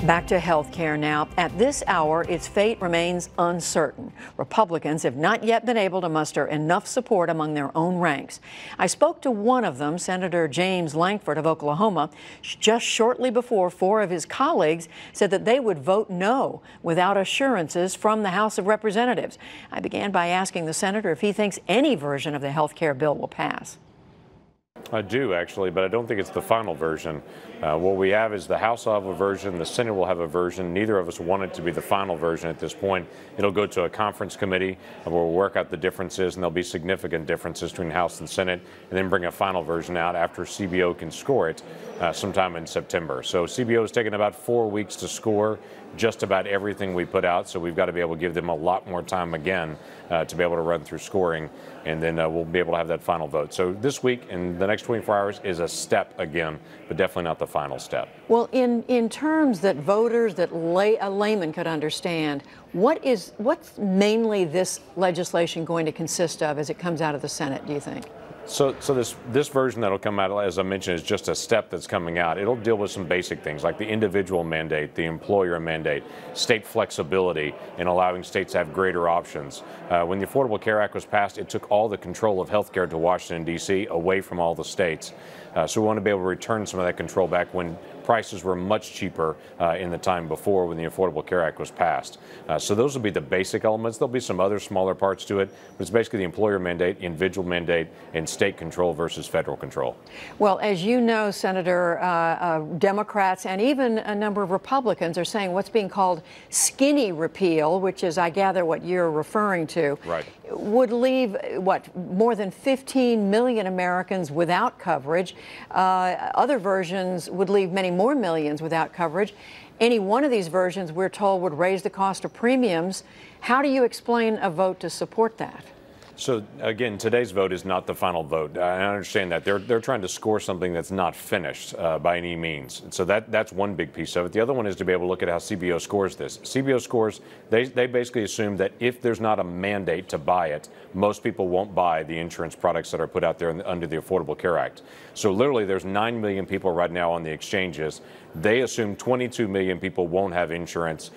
Back to health care now. At this hour, its fate remains uncertain. Republicans have not yet been able to muster enough support among their own ranks. I spoke to one of them, Senator James Lankford of Oklahoma, just shortly before four of his colleagues said that they would vote no without assurances from the House of Representatives. I began by asking the senator if he thinks any version of the health care bill will pass. I do, actually, but I don't think it's the final version. What we have is the House will have a version, the Senate will have a version. Neither of us want it to be the final version at this point. It'll go to a conference committee where we'll work out the differences, and there'll be significant differences between House and Senate, and then bring a final version out after CBO can score it sometime in September. So CBO has taken about 4 weeks to score just about everything we put out, so we've got to be able to give them a lot more time again to be able to run through scoring, and then we'll be able to have that final vote. So this week and the next 24 hours is a step again, but definitely not the final step. Well, in terms that voters, that a layman could understand, what's mainly this legislation going to consist of as it comes out of the Senate, do you think? So this version that'll come out, as I mentioned, is just a step that's coming out. It'll deal with some basic things like the individual mandate, the employer mandate, state flexibility, and allowing states to have greater options. When the Affordable Care Act was passed, it took all the control of health care to Washington, D.C., away from all the states. So we want to be able to return some of that control back when prices were much cheaper in the time before when the Affordable Care Act was passed. So those will be the basic elements. There'll be some other smaller parts to it, but it's basically the employer mandate, individual mandate, and state control versus federal control. Well, as you know, Senator, Democrats and even a number of Republicans are saying what's being called skinny repeal, which is, I gather, what you're referring to, right, would leave, more than 15 million Americans without coverage. Other versions would leave many more millions without coverage. Any one of these versions, we're told, would raise the cost of premiums. How do you explain a vote to support that? So again, today's vote is not the final vote. I understand that they're trying to score something that's not finished by any means. So that's one big piece of it. The other one is to be able to look at how CBO scores this. CBO scores, they basically assume that if there's not a mandate to buy it, most people won't buy the insurance products that are put out there under the Affordable Care Act. So literally there's 9 million people right now on the exchanges. They assume 22 million people won't have insurance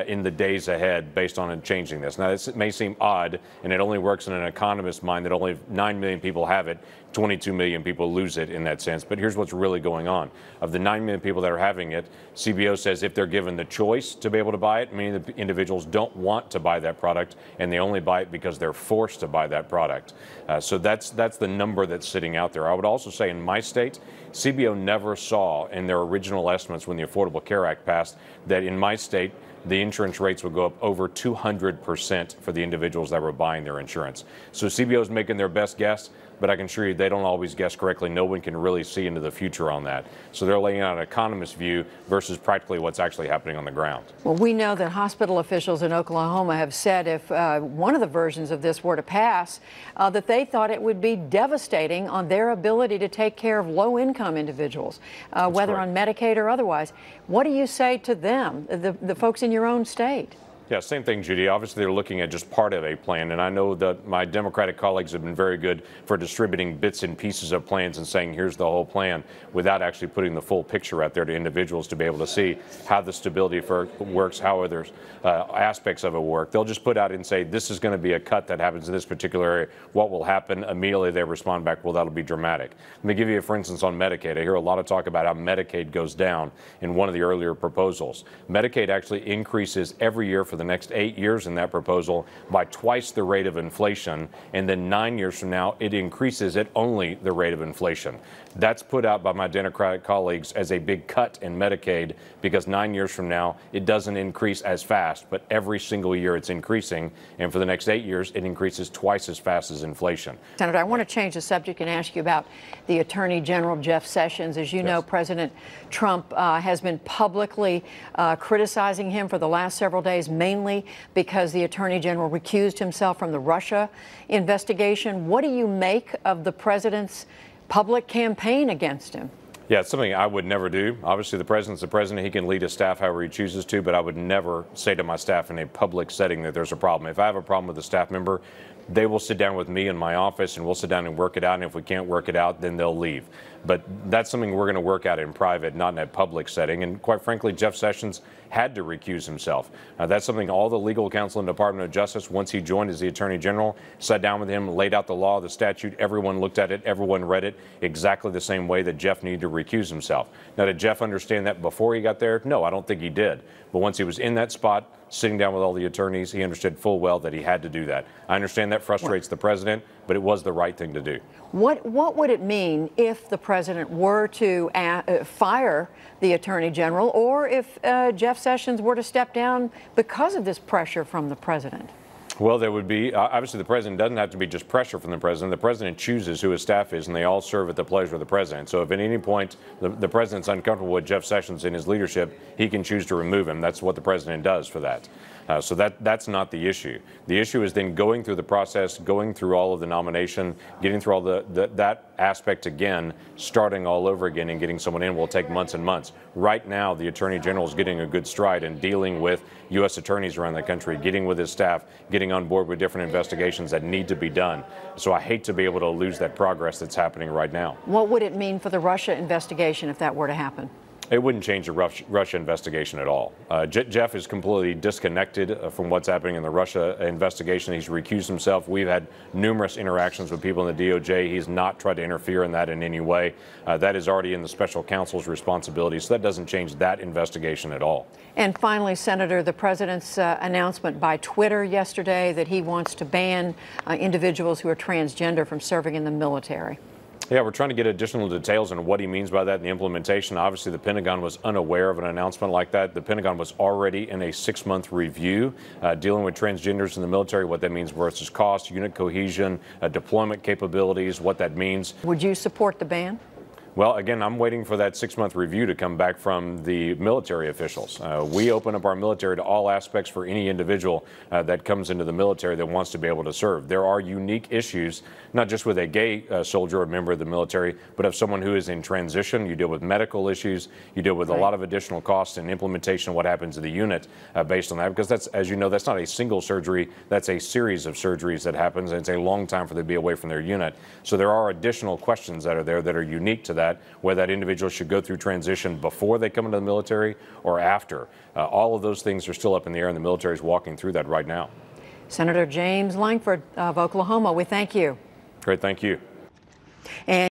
in the days ahead based on changing this. Now, this may seem odd, and it only works in an economist's mind that only 9 million people have it. 22 million people lose it in that sense. But here's what's really going on. Of the 9 million people that are having it, CBO says if they're given the choice to be able to buy it, many of the individuals don't want to buy that product, and they only buy it because they're forced to buy that product. So that's the number that's sitting out there. I would also say in my state, CBO never saw in their original estimates when the Affordable Care Act passed that in my state, the insurance rates would go up over 200% for the individuals that were buying their insurance. So CBO is making their best guess, but I can assure you they don't always guess correctly. No one can really see into the future on that. So they're laying out an economist view versus practically what's actually happening on the ground. Well, we know that hospital officials in Oklahoma have said if one of the versions of this were to pass, that they thought it would be devastating on their ability to take care of low-income individuals, whether on Medicaid or otherwise. What do you say to them, the folks in your own state? Yeah, same thing, Judy. Obviously, they're looking at just part of a plan, and I know that my Democratic colleagues have been very good for distributing bits and pieces of plans and saying, here's the whole plan, without actually putting the full picture out there to individuals to be able to see how the stability works, how other aspects of it work. They'll just put out and say, this is going to be a cut that happens in this particular area. What will happen? Immediately they respond back, well, that'll be dramatic. Let me give you, for instance, on Medicaid. I hear a lot of talk about how Medicaid goes down in one of the earlier proposals. Medicaid actually increases every year for the next 8 years in that proposal by twice the rate of inflation, and then 9 years from now it increases at only the rate of inflation. That's put out by my Democratic colleagues as a big cut in Medicaid because 9 years from now it doesn't increase as fast, but every single year it's increasing, and for the next 8 years it increases twice as fast as inflation. Senator, I want to change the subject and ask you about the Attorney General Jeff Sessions. As you know, President Trump has been publicly criticizing him for the last several days, mainly because the Attorney General recused himself from the Russia investigation. What do you make of the president's public campaign against him? Yeah, it's something I would never do. Obviously, the president's the president. He can lead his staff however he chooses to, but I would never say to my staff in a public setting that there's a problem. If I have a problem with a staff member, they will sit down with me in my office and we'll sit down and work it out. And if we can't work it out, then they'll leave. But that's something we're going to work out in private, not in a public setting. And quite frankly, Jeff Sessions had to recuse himself. That's something all the legal counsel in the Department of Justice, once he joined as the Attorney General, sat down with him, laid out the law, the statute. Everyone looked at it. Everyone read it exactly the same way that Jeff needed to recuse himself. Now, did Jeff understand that before he got there? No, I don't think he did. But once he was in that spot, sitting down with all the attorneys, he understood full well that he had to do that. I understand that frustrates the president, but it was the right thing to do. What would it mean if the president were to fire the attorney general, or if Jeff Sessions were to step down because of this pressure from the president? Well, there would be, obviously the president doesn't have to be just pressure from the president. The president chooses who his staff is, and they all serve at the pleasure of the president. So if at any point the president's uncomfortable with Jeff Sessions in his leadership, he can choose to remove him. That's what the president does for that. So that's not the issue. The issue is then going through the process, going through all of the nomination, getting through all that aspect again, starting all over again, and getting someone in will take months and months. Right now, the Attorney General is getting a good stride in dealing with U.S. attorneys around the country, getting with his staff, getting on board with different investigations that need to be done. So I hate to be able to lose that progress that's happening right now. What would it mean for the Russia investigation if that were to happen? It wouldn't change the Russia investigation at all. Jeff is completely disconnected from what's happening in the Russia investigation. He's recused himself. We've had numerous interactions with people in the DOJ. He's not tried to interfere in that in any way. That is already in the special counsel's responsibility, so that doesn't change that investigation at all. And finally, Senator, the president's announcement by Twitter yesterday that he wants to ban individuals who are transgender from serving in the military. Yeah, we're trying to get additional details on what he means by that and the implementation. Obviously, the Pentagon was unaware of an announcement like that. The Pentagon was already in a 6-month review dealing with transgenders in the military, what that means versus cost, unit cohesion, deployment capabilities, what that means. Would you support the ban? Well, again, I'm waiting for that 6-month review to come back from the military officials. We open up our military to all aspects for any individual that comes into the military that wants to be able to serve. There are unique issues, not just with a gay soldier or member of the military, but of someone who is in transition. You deal with medical issues. You deal with a lot of additional costs and implementation of what happens to the unit based on that. Because that's, as you know, that's not a single surgery. That's a series of surgeries that happens, and it's a long time for them to be away from their unit. So there are additional questions that are there that are unique to that, whether that individual should go through transition before they come into the military or after. All of those things are still up in the air, and the military is walking through that right now. Senator James Lankford of Oklahoma, we thank you. Great, thank you. And